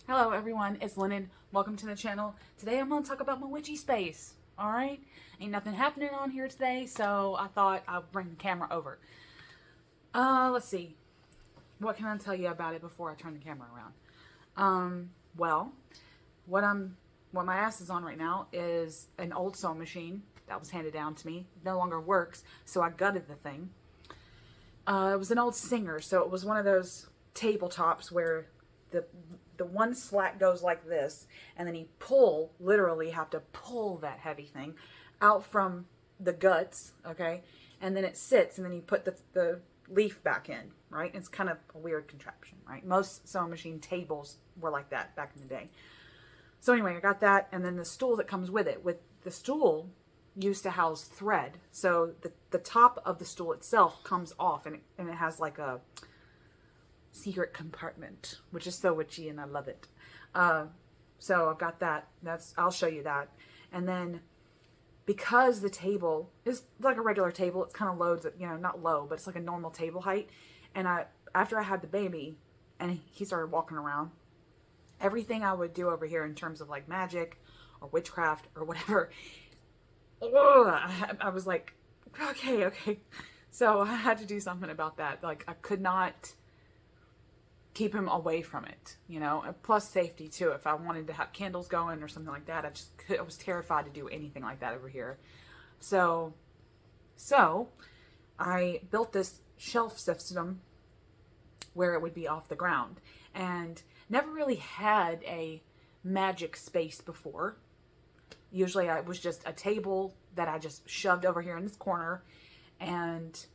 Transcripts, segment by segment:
Hello everyone, it's Lennon. Welcome to the channel. Today I'm going to talk about my witchy space. Alright? Ain't nothing happening on here today, so I thought I'd bring the camera over. Let's see. What can I tell you about it before I turn the camera around? Well, what my ass is on right now is an old sewing machine that was handed down to me. It no longer works, so I gutted the thing. It was an old Singer, so it was one of those tabletops where the one slat goes like this, and then you literally have to pull that heavy thing out from the guts, okay? And then it sits, and then you put the leaf back in, right? It's kind of a weird contraption, right? Most sewing machine tables were like that back in the day. So anyway, I got that, and then the stool that comes with it. With the stool used to house thread, so the top of the stool itself comes off, and it has like a secret compartment, which is so witchy, and I love it. So I've got that. I'll show you that. And then because the table is like a regular table, it's kind of low, not low, but it's like a normal table height. And after I had the baby and he started walking around, everything I would do over here in terms of like magic or witchcraft or whatever, I was like, okay. So I had to do something about that. Like, I could not keep him away from it, and plus safety too. If I wanted to have candles going or something like that, I was terrified to do anything like that over here. So I built this shelf system where it would be off the ground, and never really had a magic space before. Usually it was just a table that I just shoved over here in this corner, and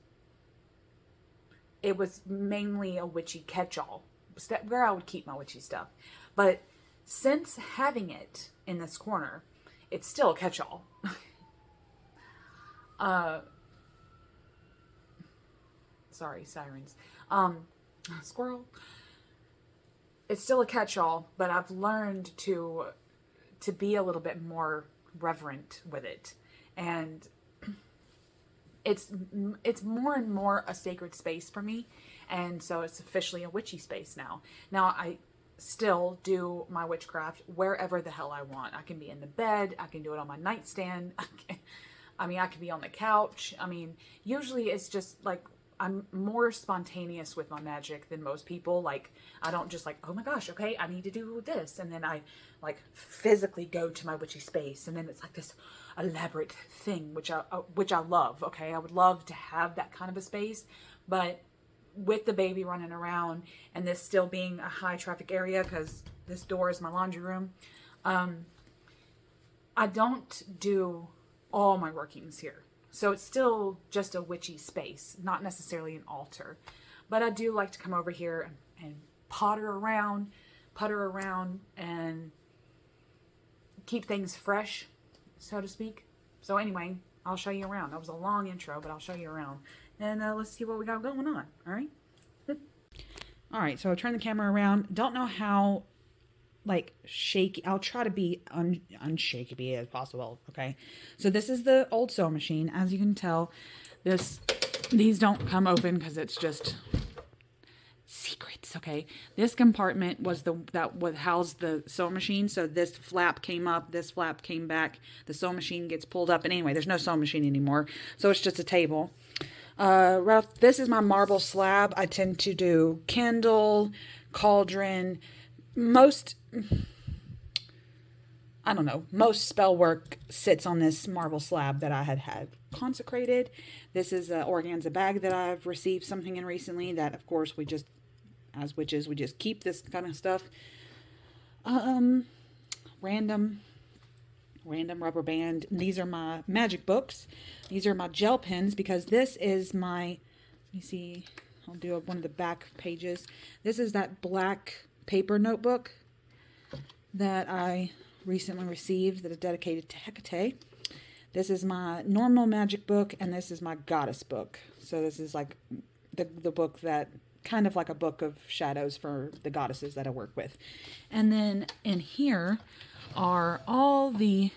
it was mainly a witchy catch-all, where I would keep my witchy stuff. But since having it in this corner, it's still a catch-all. Sorry, sirens. Squirrel. It's still a catch-all, but I've learned to be a little bit more reverent with it. And it's more and more a sacred space for me, and so it's officially a witchy space now. Now I still do my witchcraft wherever the hell I want. I can be in the bed, I can do it on my nightstand, I can be on the couch. Usually it's just like, I'm more spontaneous with my magic than most people. Like, I don't just like, oh my gosh, okay, I need to do this, and then I like physically go to my witchy space, and then it's like this elaborate thing, which I love. Okay, I would love to have that kind of a space, but with the baby running around and this still being a high traffic area, because this door is my laundry room, I don't do all my workings here. So it's still just a witchy space, not necessarily an altar. But I do like to come over here and putter around, and keep things fresh, so to speak. So anyway, I'll show you around. That was a long intro, but I'll show you around. And let's see what we got going on, all right? All right, so I'll turn the camera around. Don't know how shaky. I'll try to be unshaky as possible. Okay, so this is the old sewing machine. As you can tell, these don't come open because it's just secrets. Okay, this compartment was that would house the sewing machine. So this flap came up, this flap came back. The sewing machine gets pulled up, and anyway, there's no sewing machine anymore, so it's just a table. This is my marble slab. I tend to do candle, cauldron, most spell work sits on this marble slab that I had consecrated. This is an organza bag that I've received something in recently that, of course, as witches, we just keep this kind of stuff. Random rubber band. These are my magic books. These are my gel pens, because this is my, let me see, I'll do one of the back pages. This is that black paper notebook that I recently received that is dedicated to Hecate. This is my normal magic book, and this is my goddess book. So this is like the book that, kind of like a book of shadows for the goddesses that I work with. And then in here are all the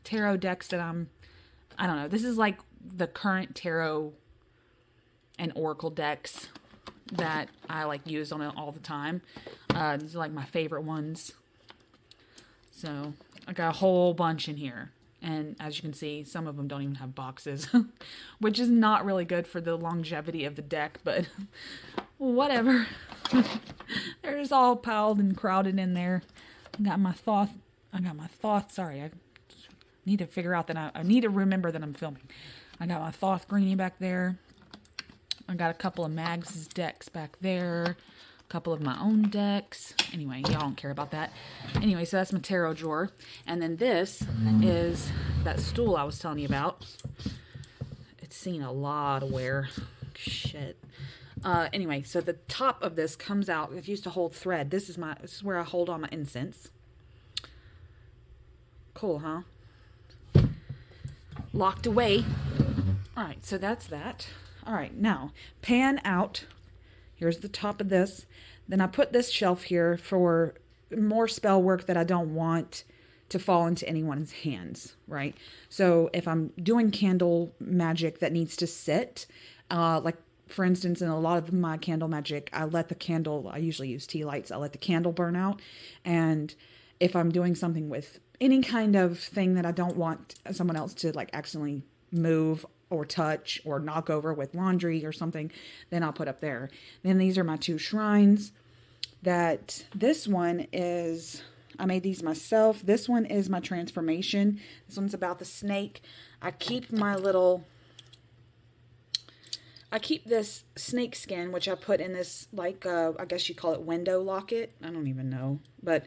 tarot decks that I don't know, this is like the current tarot and oracle decks that I use on it all the time. These are like my favorite ones. So I got a whole bunch in here. And as you can see, some of them don't even have boxes, which is not really good for the longevity of the deck, but whatever. They're just all piled and crowded in there. I got my thought. Sorry, I need to figure out that I need to remember that I'm filming. I got my Thoth Greenie back there. I got a couple of Mags' decks back there. A couple of my own decks. Anyway, y'all don't care about that. Anyway, so that's my tarot drawer. And then this is that stool I was telling you about. It's seen a lot of wear. Shit. Anyway, so the top of this comes out. It's used to hold thread. This is where I hold all my incense. Cool, huh? Locked away. All right, so that's that. All right, now pan out. Here's the top of this. Then I put this shelf here for more spell work that I don't want to fall into anyone's hands, right? So if I'm doing candle magic that needs to sit, like for instance, in a lot of my candle magic, I usually use tea lights. I let the candle burn out. And if I'm doing something with any kind of thing that I don't want someone else to like accidentally move or touch or knock over with laundry or something, then I'll put up there. Then these are my two shrines. This one is, I made these myself. This one is my transformation. This one's about the snake. I keep this snake skin, which I put in this, like, I guess you call it window locket. I don't even know. But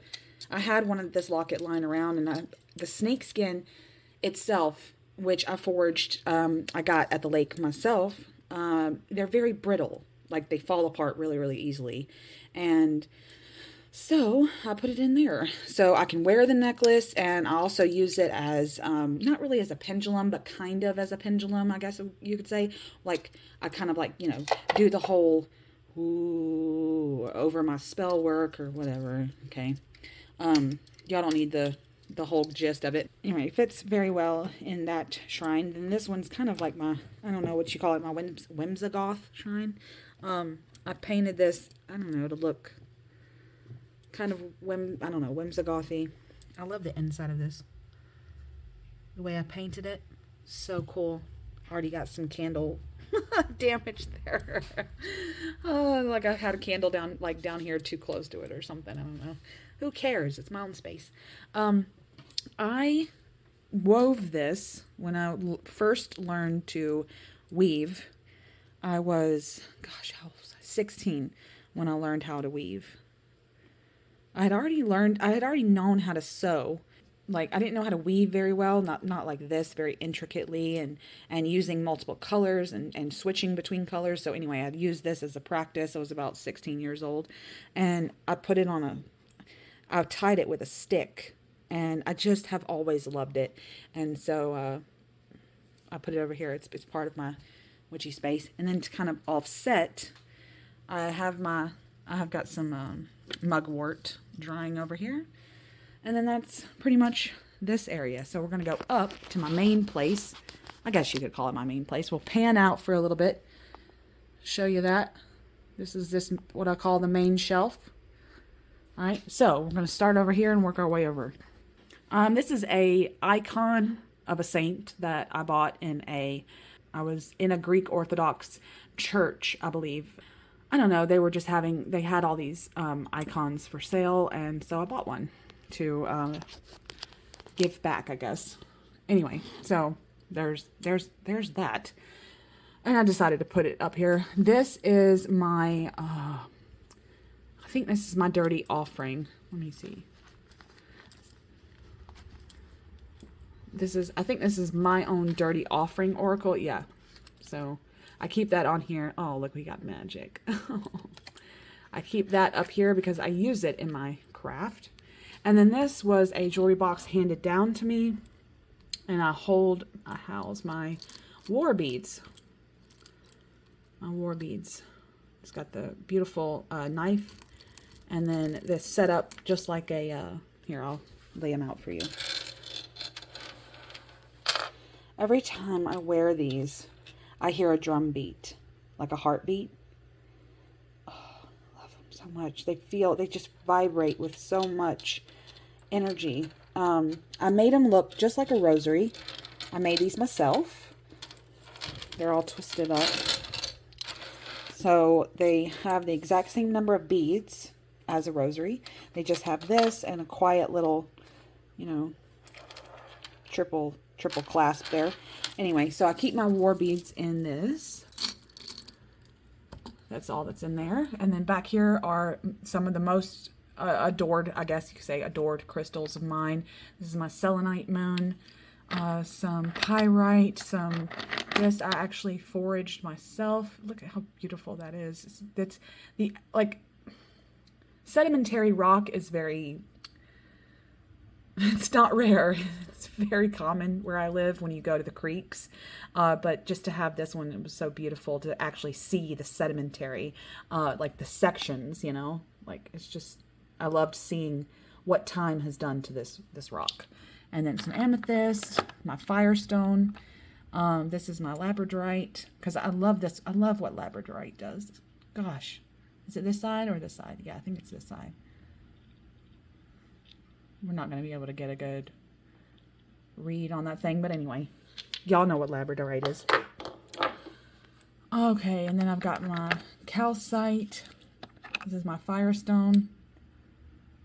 I had one of this locket lying around, and the snake skin itself, which I forged, I got at the lake myself, they're very brittle. Like, they fall apart really, really easily. And so I put it in there. So I can wear the necklace, and I also use it as, not really as a pendulum, but kind of as a pendulum, I guess you could say. Like, I kind of like, you know, do the whole ooh over my spell work or whatever. Okay. Y'all don't need the whole gist of it. Anyway, it fits very well in that shrine. And this one's kind of like my, I don't know what you call it, my Whimsigoth shrine. I painted this, I don't know, to look kind of whimsigothy. I love the inside of this. The way I painted it. So cool. Already got some candle damage there. Oh, like I had a candle down here too close to it or something. I don't know. Who cares? It's my own space. I wove this when I first learned to weave. I was, how old was I? 16 when I learned how to weave. I had already known how to sew. Like, I didn't know how to weave very well, not like this, very intricately, and using multiple colors and switching between colors. So anyway, I'd used this as a practice. I was about 16 years old, and I put it on I tied it with a stick, and I just have always loved it. And so I put it over here. It's part of my witchy space. And then to kind of offset, I have got some mugwort drying over here. And then that's pretty much this area. So we're going to go up to my main place. I guess you could call it my main place. We'll pan out for a little bit. Show you that. This is what I call the main shelf. All right, so we're going to start over here and work our way over. This is a icon of a saint that I bought I was in a Greek Orthodox church, I believe. I don't know, they had all these icons for sale, and so I bought one to give back, I guess. Anyway, so there's that. And I decided to put it up here. This is my, I think this is my dirty offering. Let me see. I think this is my own dirty offering oracle. Yeah. So I keep that on here. Oh, look, we got magic. I keep that up here because I use it in my craft. And then this was a jewelry box handed down to me. And I house my war beads. My war beads. It's got the beautiful knife. And then this set up just like a, here, I'll lay them out for you. Every time I wear these, I hear a drum beat, like a heartbeat. Oh, I love them so much. They just vibrate with so much energy. I made them look just like a rosary. I made these myself. They're all twisted up. So they have the exact same number of beads as a rosary. They just have this and a quiet little, you know, triple clasp there. Anyway, so I keep my war beads in this. That's all that's in there. And then back here are some of the most adored, I guess you could say, adored crystals of mine. This is my selenite moon, some pyrite, some, this I actually foraged myself. Look at how beautiful that is. That's the, like, sedimentary rock is very, it's not rare. It's very common where I live when you go to the creeks. But just to have this one, it was so beautiful to actually see the sedimentary, like the sections, you know, like it's just, I loved seeing what time has done to this rock. And then some amethyst, my firestone. This is my labradorite, because I love this. I love what labradorite does. Gosh, is it this side or this side? Yeah, I think it's this side. We're not going to be able to get a good read on that thing, but anyway, y'all know what labradorite is. Okay, and then I've got my calcite. This is my firestone.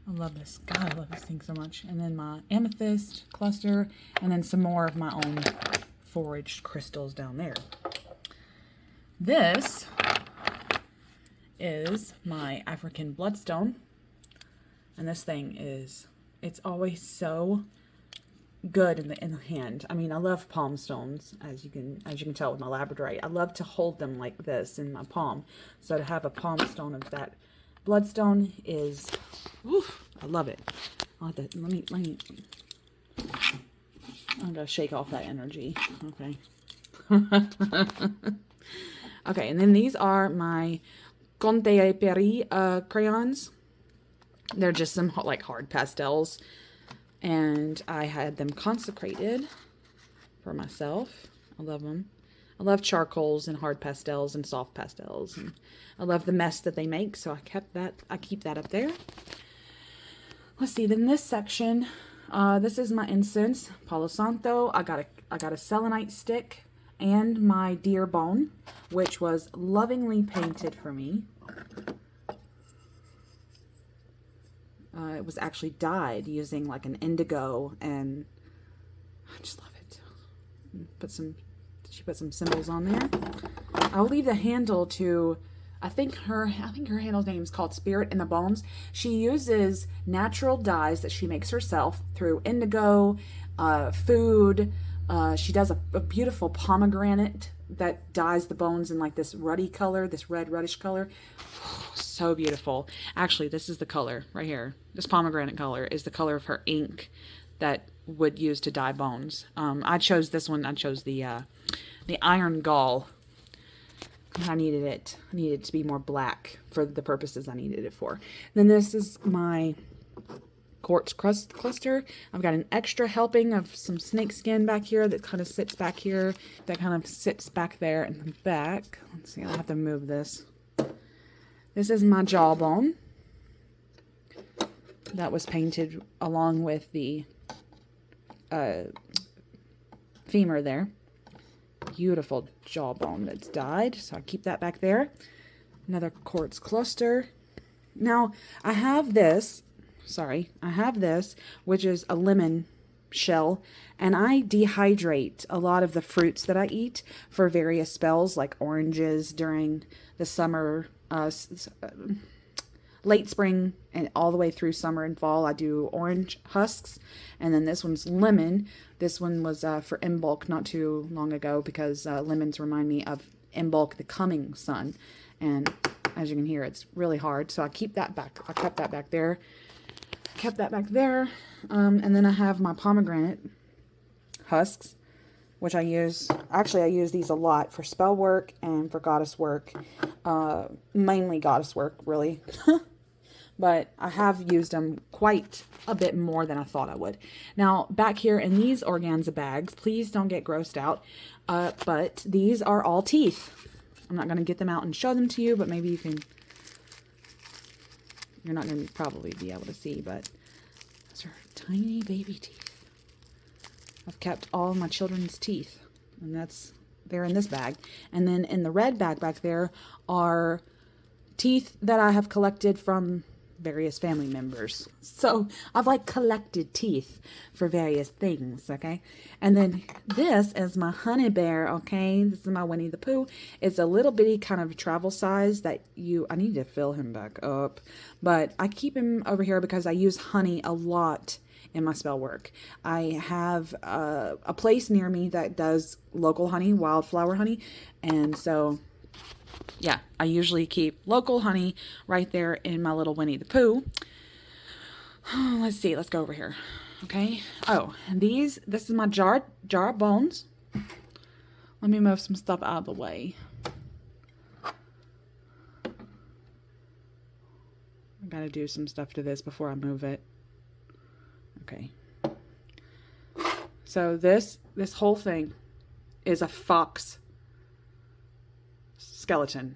I love this. God, I love this thing so much. And then my amethyst cluster, and then some more of my own foraged crystals down there. This is my African bloodstone, and this thing is, it's always so good in the hand. I mean, I love palm stones, as you can tell with my labradorite. I love to hold them like this in my palm. So to have a palm stone of that bloodstone is, oof, I love it. I'll have to, let me, I'm gonna shake off that energy. Okay. Okay, and then these are my Conte e Peri crayons. They're just some like hard pastels, and I had them consecrated for myself. I love them. I love charcoals and hard pastels and soft pastels, and I love the mess that they make, so I keep that up there. Let's see, then this section, this is my incense, Palo Santo. I got a selenite stick and my deer bone, which was lovingly painted for me. It was actually dyed using like an indigo, and I just love it. She put some symbols on there. I'll leave the handle to, I think her handle's name is called Spirit.and.Bones. She uses natural dyes that she makes herself through indigo, food. She does a beautiful pomegranate that dyes the bones in like this ruddy color, this red reddish color. So beautiful. Actually, this is the color right here. This pomegranate color is the color of her ink that would use to dye bones. I chose this one. I chose the iron gall. I needed it. I needed it to be more black for the purposes I needed it for. Then this is my quartz cluster. I've got an extra helping of some snake skin back here that kind of sits back here. That kind of sits back there in the back. Let's see, I'll have to move this. This is my jawbone. That was painted along with the femur there. Beautiful jawbone that's dyed, so I keep that back there. Another quartz cluster. Now, I have this, which is a lemon shell, and I dehydrate a lot of the fruits that I eat for various spells, like oranges during the summer, late spring and all the way through summer and fall. I do orange husks, and then this one's lemon. This one was for Imbolc not too long ago, because lemons remind me of Imbolc, the coming sun, and as you can hear, it's really hard, so I keep that back. I kept that back there. And then I have my pomegranate husks, which I use. Actually, I use these a lot for spell work and for goddess work. Mainly goddess work, really. But I have used them quite a bit more than I thought I would. Now, back here in these organza bags, please don't get grossed out, but these are all teeth. I'm not going to get them out and show them to you, but maybe you can. You're not going to probably be able to see, but Those are tiny baby teeth. I've kept all my children's teeth, and they're in this bag. And then in the red bag back there are teeth that I have collected from various family members. So I've like collected teeth for various things, okay? And then this is my honey bear, okay? This is my Winnie the Pooh. It's a little bitty kind of travel size that I need to fill him back up. But I keep him over here because I use honey a lot in my spell work. I have a place near me that does local honey, wildflower honey. And so yeah, I usually keep local honey right there in my little Winnie the Pooh. Let's see. Let's go over here. Okay. Oh, and this is my jar of bones. Let me move some stuff out of the way. I gotta do some stuff to this before I move it. Okay. So this whole thing is a fox skeleton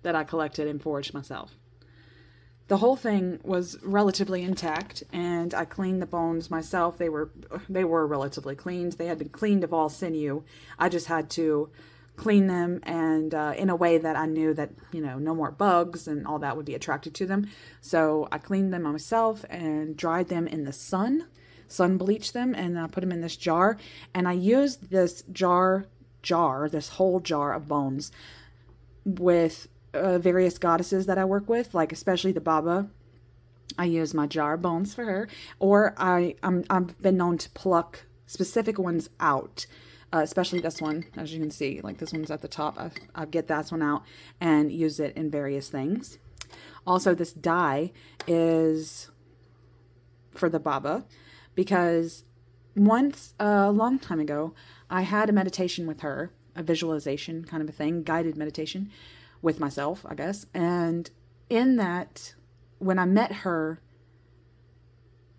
that I collected and forged myself. The whole thing was relatively intact, and I cleaned the bones myself. They were relatively cleaned. They had been cleaned of all sinew. I just had to clean them, and in a way that I knew that, you know, no more bugs and all that would be attracted to them. So I cleaned them myself and dried them in the sun bleached them, and I put them in this jar. And I used this this whole jar of bones with various goddesses that I work with, like especially the Baba. I use my jar of bones for her, or I've been known to pluck specific ones out, especially this one, as you can see, like this one's at the top. I get that one out and use it in various things. Also, this dye is for the Baba, because once, a long time ago, I had a meditation with her, a visualization kind of a thing, guided meditation with myself, I guess. And in that, when I met her,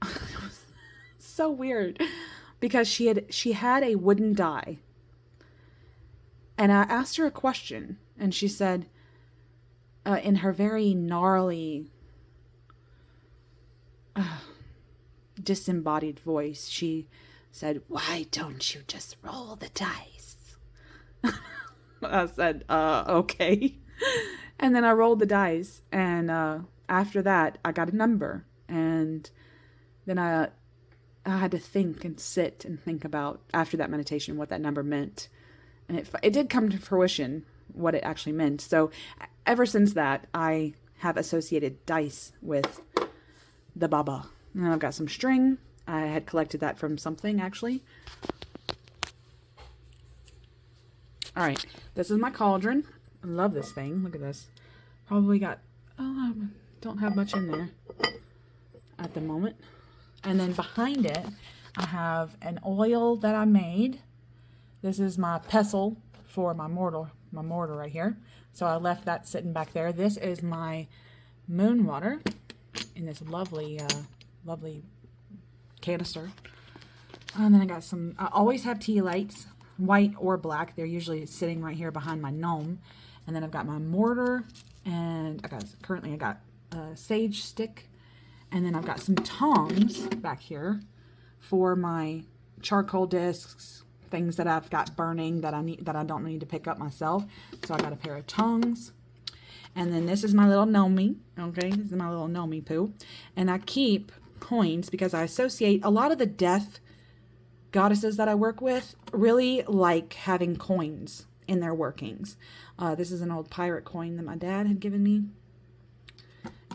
it was so weird, because she had a wooden die. And I asked her a question, and she said, in her very gnarly, disembodied voice, she said, "Why don't you just roll the dice?" I said, okay. And then I rolled the dice, and after that, I got a number. And then I had to think and sit and think about, after that meditation, what that number meant. And it did come to fruition, what it actually meant. So ever since that, I have associated dice with the Baba. And I've got some string. I had collected that from something, actually. All right, this is my cauldron. I love this thing. Look at this. Probably got, don't have much in there at the moment. And then behind it, I have an oil that I made. This is my pestle for my mortar right here. So I left that sitting back there. This is my moon water in this lovely, lovely canister. And then I got some, I always have tea lights, white or black. They're usually sitting right here behind my gnome. And then I've got my mortar, and currently I got a sage stick. And then I've got some tongs back here for my charcoal discs, things that I've got burning that I don't need to pick up myself. So I got a pair of tongs. And then this is my little gnome, okay? This is my little gnome poo. And I keep coins because I associate a lot of the death goddesses that I work with really like having coins in their workings. This is an old pirate coin that my dad had given me.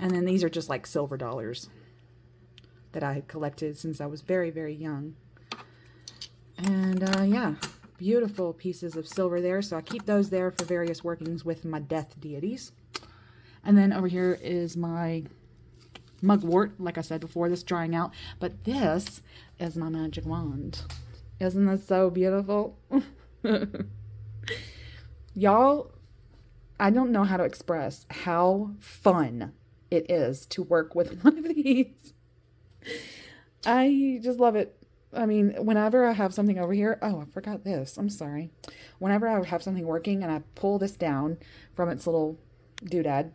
And then these are just like silver dollars that I had collected since I was very, very young. And yeah, beautiful pieces of silver there. So I keep those there for various workings with my death deities. And then over here is my mugwort, like I said before, this drying out. But this is my magic wand. Isn't that so beautiful? Y'all, I don't know how to express how fun it is to work with one of these. I just love it. I mean, whenever I have something over here, oh, I forgot this. I'm sorry. Whenever I have something working and I pull this down from its little doodad,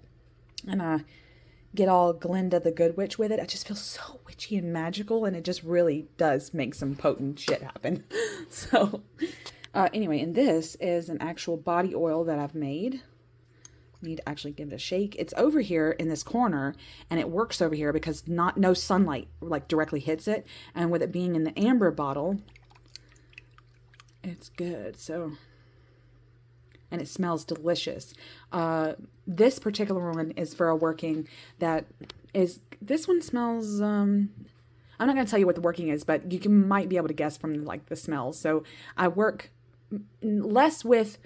and I get all Glinda the Good Witch with it. I just feel so witchy and magical, and it just really does make some potent shit happen. So, anyway, and this is an actual body oil that I've made. Need to actually give it a shake. It's over here in this corner, and it works over here because no sunlight like directly hits it, and with it being in the amber bottle, it's good. So, and it smells delicious. This particular one is for a working that is, this one smells, I'm not going to tell you what the working is, but you might be able to guess from like the smells. So I work less with,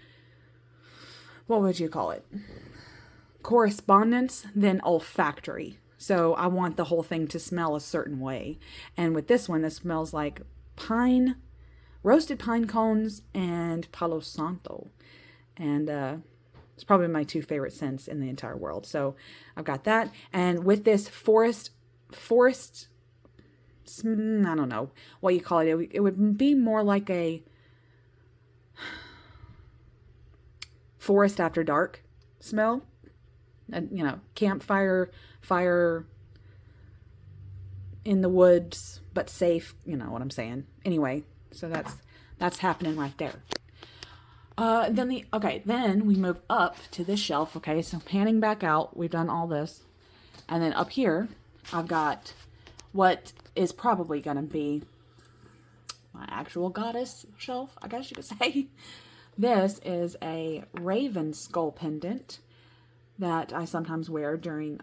what would you call it? Correspondence than olfactory. So I want the whole thing to smell a certain way. And with this one, this smells like pine, roasted pine cones, and Palo Santo. And it's probably my 2 favorite scents in the entire world. So I've got that. And with this forest, I don't know what you call it. It would be more like a forest after dark smell. And, you know, campfire, fire in the woods, but safe. You know what I'm saying. Anyway, so that's happening right there. Then we move up to this shelf. Okay, so panning back out, we've done all this. And then up here, I've got what is probably going to be my actual goddess shelf, I guess you could say. This is a raven skull pendant that I sometimes wear during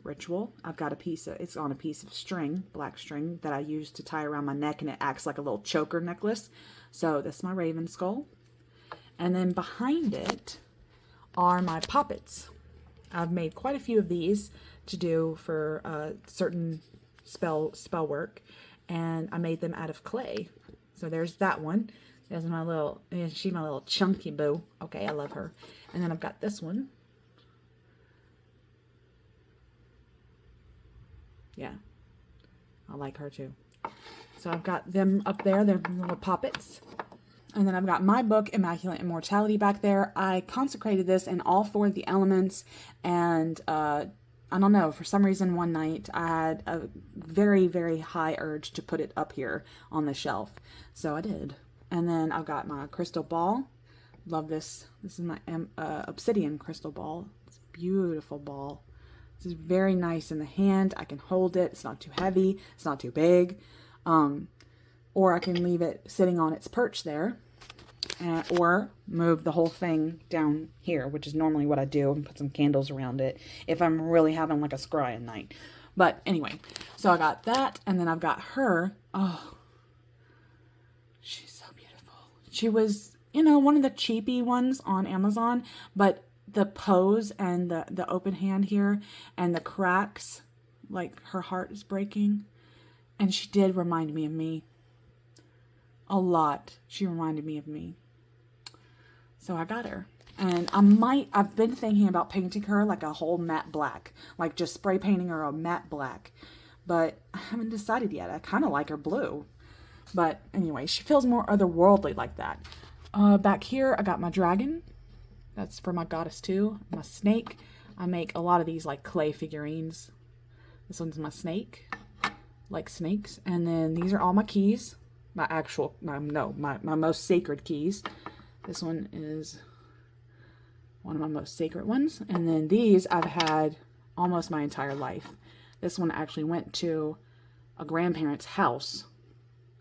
ritual. I've got it's on a piece of string, black string, that I use to tie around my neck, and it acts like a little choker necklace. So this is my raven skull. And then behind it are my poppets. I've made quite a few of these to do for certain spell work, and I made them out of clay. So there's that one. There's my little, she's my little chunky boo. Okay, I love her. And then I've got this one. Yeah, I like her too. So I've got them up there. They're little poppets. And then I've got my book, Immaculate Immortality, back there. I consecrated this in all 4 of the elements. And I don't know, for some reason one night I had a very, very high urge to put it up here on the shelf. So I did. And then I've got my crystal ball. Love this. This is my obsidian crystal ball. It's a beautiful ball. This is very nice in the hand. I can hold it. It's not too heavy. It's not too big. Or I can leave it sitting on its perch there. Or move the whole thing down here, which is normally what I do, and put some candles around it if I'm really having like a scrying night. But anyway, so I got that, and then I've got her. Oh, she's so beautiful. She was, you know, one of the cheapy ones on Amazon, but the pose and the open hand here and the cracks, like her heart is breaking. And she did remind me of me. A lot. She reminded me of me. So I got her. And I've been thinking about painting her like a whole matte black. Like just spray painting her a matte black. But I haven't decided yet. I kind of like her blue. But anyway, she feels more otherworldly like that. Back here, I got my dragon. That's for my goddess too. My snake. I make a lot of these like clay figurines. This one's my snake. Like snakes. And then these are all my keys. My most sacred keys. This one is one of my most sacred ones. And then these I've had almost my entire life. This one actually went to a grandparent's house.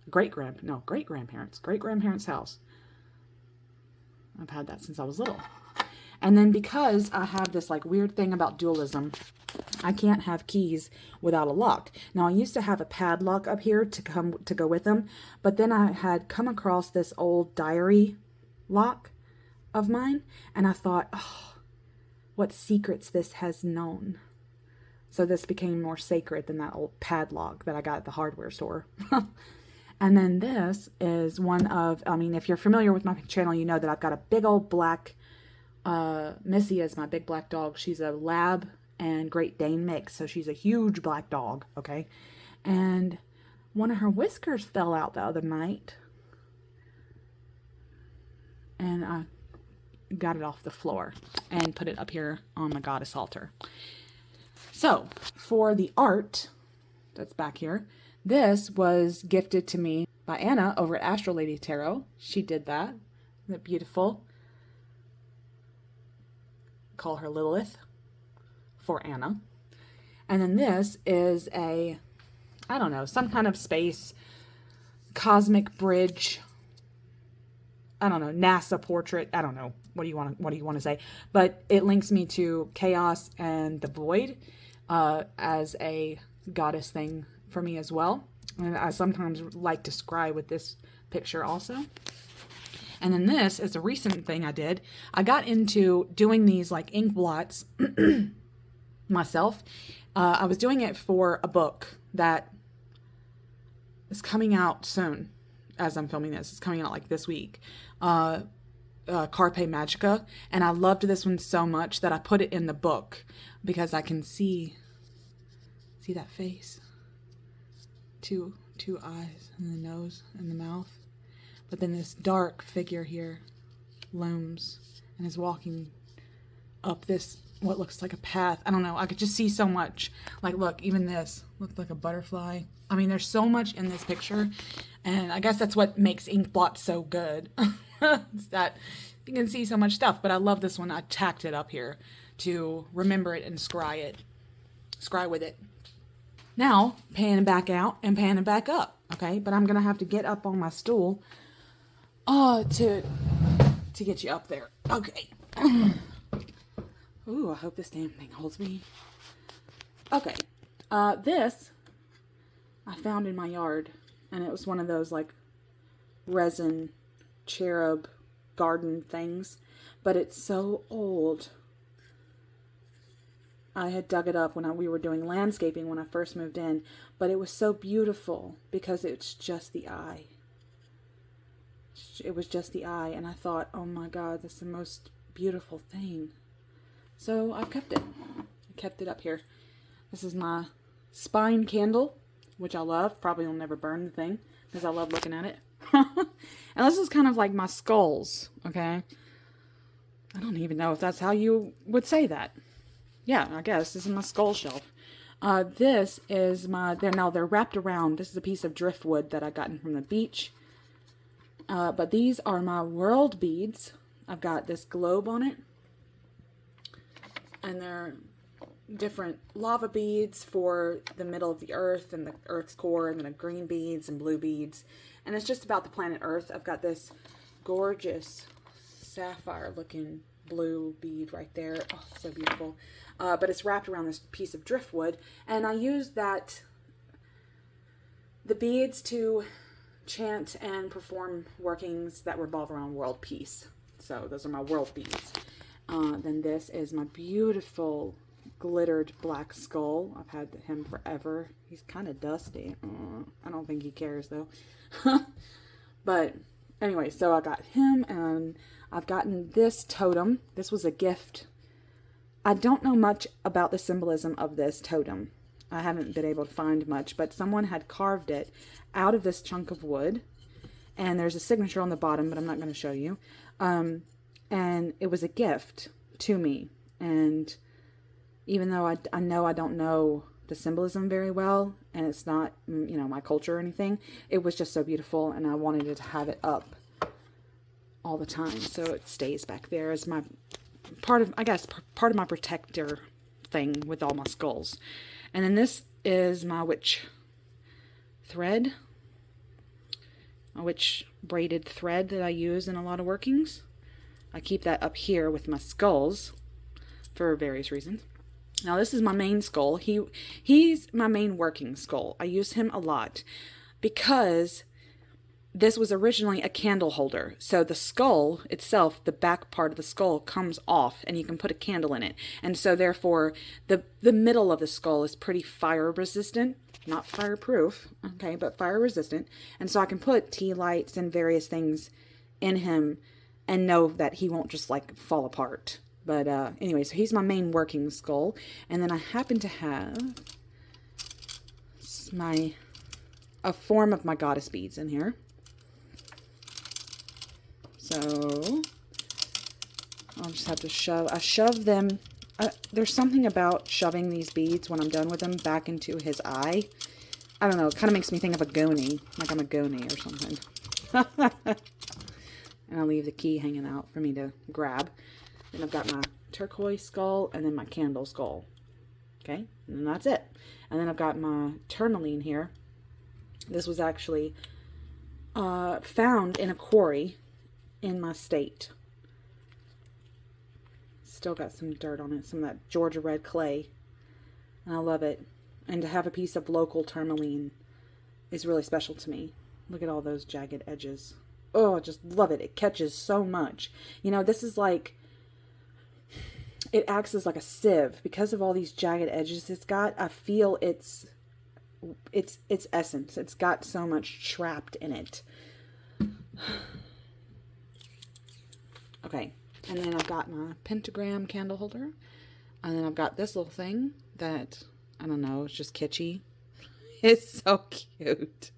Great-grandparents' house. I've had that since I was little. And then because I have this like weird thing about dualism, I can't have keys without a lock. Now I used to have a padlock up here to go with them, but then I had come across this old diary lock of mine, and I thought, oh, what secrets this has known. So this became more sacred than that old padlock that I got at the hardware store. And then this is one of, I mean, if you're familiar with my channel, you know that I've got a big old black, Missy is my big black dog. She's a Lab and Great Dane mix, so she's a huge black dog, okay? And one of her whiskers fell out the other night, and I got it off the floor and put it up here on my goddess altar. So for the art that's back here, this was gifted to me by Anna over at Astro Lady Tarot. She did that. Isn't it beautiful? Call her Lilith for Anna. And then this is a, I don't know, some kind of space cosmic bridge. I don't know, NASA portrait. I don't know. What do you want to say? But it links me to chaos and the void as a goddess thing for me as well. And I sometimes like to scry with this picture also. And then this is a recent thing I did. I got into doing these like ink blots myself. I was doing it for a book that is coming out soon as I'm filming this. It's coming out like this week. Carpe Magica. And I loved this one so much that I put it in the book because I can see that face. Two eyes and the nose and the mouth. But then this dark figure here looms and is walking up this, what looks like a path. I don't know. I could just see so much. Like, look, even this looked like a butterfly. I mean, there's so much in this picture. And I guess that's what makes ink blots so good. It's that you can see so much stuff. But I love this one. I tacked it up here to remember it and scry with it. Now, panning back out and panning back up. Okay, but I'm going to have to get up on my stool to get you up there. Okay. Ooh, I hope this damn thing holds me. Okay. This I found in my yard, and it was one of those like resin cherub garden things, but it's so old. I had dug it up when we were doing landscaping when I first moved in, but it was so beautiful because it's just the eye. It was just the eye, and I thought, oh my God, this is the most beautiful thing. So I've kept it. I kept it up here. This is my spine candle, which I love. Probably will never burn the thing because I love looking at it. And this is kind of like my skulls, okay? I don't even know if that's how you would say that. Yeah, I guess. This is my skull shelf. This is my... They're wrapped around. This is a piece of driftwood that I gotten from the beach. But these are my world beads. I've got this globe on it. And they're different lava beads for the middle of the earth and the earth's core. And then green beads and blue beads. And it's just about the planet Earth. I've got this gorgeous sapphire looking blue bead right there. Oh, so beautiful. But it's wrapped around this piece of driftwood. And I use the beads to chant and perform workings that revolve around world peace. So those are my world beads. Then this is my beautiful glittered black skull. I've had him forever. He's kind of dusty. I don't think he cares though. But anyway, so I got him, and I've gotten this totem. This was a gift. I don't know much about the symbolism of this totem. I haven't been able to find much, but someone had carved it out of this chunk of wood. And there's a signature on the bottom, but I'm not going to show you. And it was a gift to me. And even though I know I don't know the symbolism very well, and it's not, my culture or anything, it was just so beautiful, and I wanted to have it up all the time. So it stays back there as my part of my protector thing with all my skulls. And then this is my witch thread, a witch braided thread that I use in a lot of workings. I keep that up here with my skulls for various reasons. Now this is my main skull. He's my main working skull. I use him a lot because this was originally a candle holder. So the skull itself, the back part of the skull comes off and you can put a candle in it. And so therefore the middle of the skull is pretty fire resistant. Not fireproof, okay, but fire resistant. And so I can put tea lights and various things in him and know that he won't just like fall apart. But anyway, so he's my main working skull. And then I happen to have a form of my goddess beads in here. So I'll just have to shove them there's something about shoving these beads when I'm done with them back into his eye. I don't know. It kind of makes me think of a Goni. Like I'm a Goni or something. And I'll leave the key hanging out for me to grab. Then I've got my turquoise skull and then my candle skull. Okay, and then that's it. And then I've got my tourmaline here. This was actually found in a quarry in my state. Still got some dirt on it, some of that Georgia red clay. And I love it. And to have a piece of local tourmaline is really special to me. Look at all those jagged edges. Oh, I just love it. It catches so much. You know, this is like, it acts as like a sieve because of all these jagged edges it's got. I feel its essence. It's got so much trapped in it. Okay, and then I've got my pentagram candle holder, and then I've got this little thing that, I don't know, it's just kitschy. It's so cute.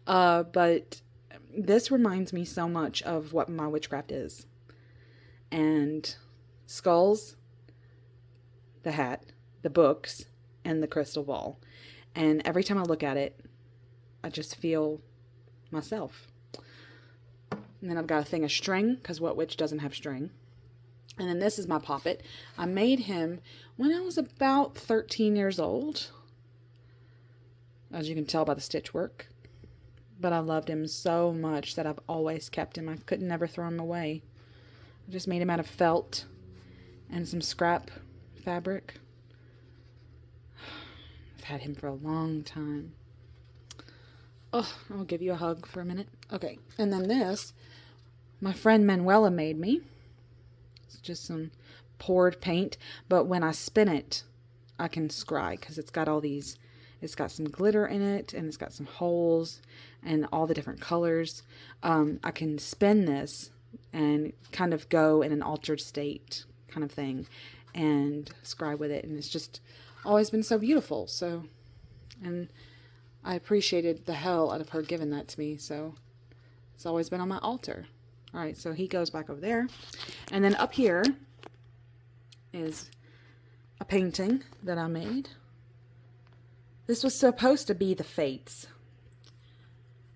But this reminds me so much of what my witchcraft is. And skulls, the hat, the books, and the crystal ball. And every time I look at it, I just feel myself. And then I've got a thing of string, because what witch doesn't have string? And then this is my poppet. I made him when I was about 13 years old. As you can tell by the stitch work. But I loved him so much that I've always kept him. I could never throw him away. I just made him out of felt and some scrap fabric. I've had him for a long time. Oh, I'll give you a hug for a minute. Okay, and then this, my friend Manuela made me. It's just some poured paint, but when I spin it, I can scry because it's got all these, it's got some glitter in it, and it's got some holes and all the different colors. I can spin this and kind of go in an altered state kind of thing and scry with it, and it's just always been so beautiful. So, and I appreciated the hell out of her giving that to me, so it's always been on my altar. Alright, so he goes back over there. And then up here is a painting that I made. This was supposed to be the Fates.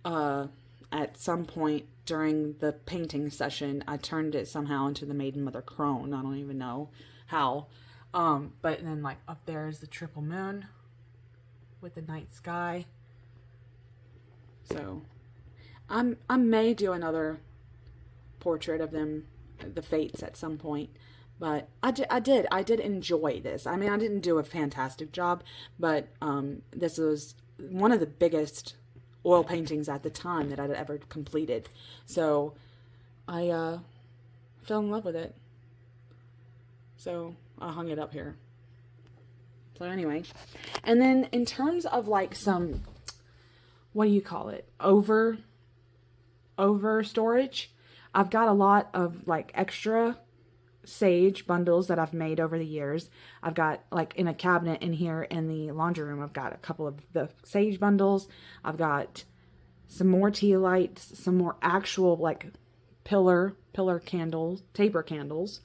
At some point during the painting session, I turned it somehow into the Maiden Mother Crone. I don't even know how. But then like up there is the triple moon with the night sky. So I may do another portrait of them, the Fates, at some point. But I did enjoy this. I mean, I didn't do a fantastic job, but this was one of the biggest oil paintings at the time that I'd ever completed. So I fell in love with it. So I hung it up here. So anyway, and then in terms of like some, what do you call it? Over storage. I've got a lot of like extra sage bundles that I've made over the years. I've got like in a cabinet in here in the laundry room, I've got a couple of the sage bundles. I've got some more tea lights, some more actual like pillar candles, taper candles,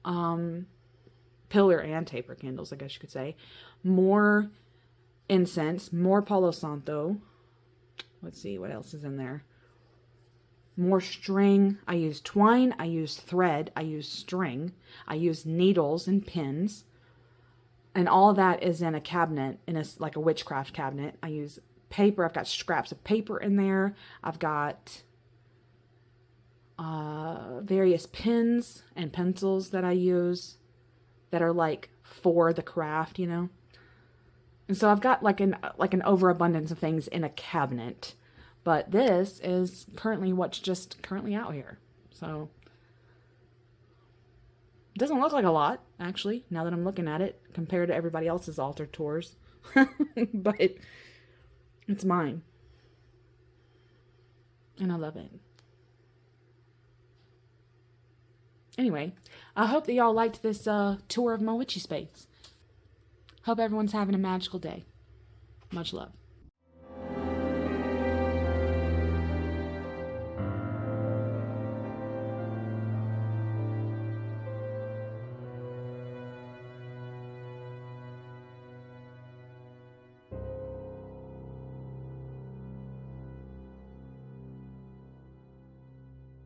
pillar and taper candles, I guess you could say. More incense, more Palo Santo. Let's see what else is in there. More string. I use twine, I use thread, I use string, I use needles and pins, and all that is in a cabinet, in a like a witchcraft cabinet. I use paper. I've got scraps of paper in there. I've got various pens and pencils that I use that are like for the craft, you know. And so I've got like an overabundance of things in a cabinet. But this is currently what's just currently out here. So it doesn't look like a lot, actually, now that I'm looking at it, compared to everybody else's altar tours. But it's mine. And I love it. Anyway, I hope that y'all liked this tour of my witchy space. Hope everyone's having a magical day. Much love.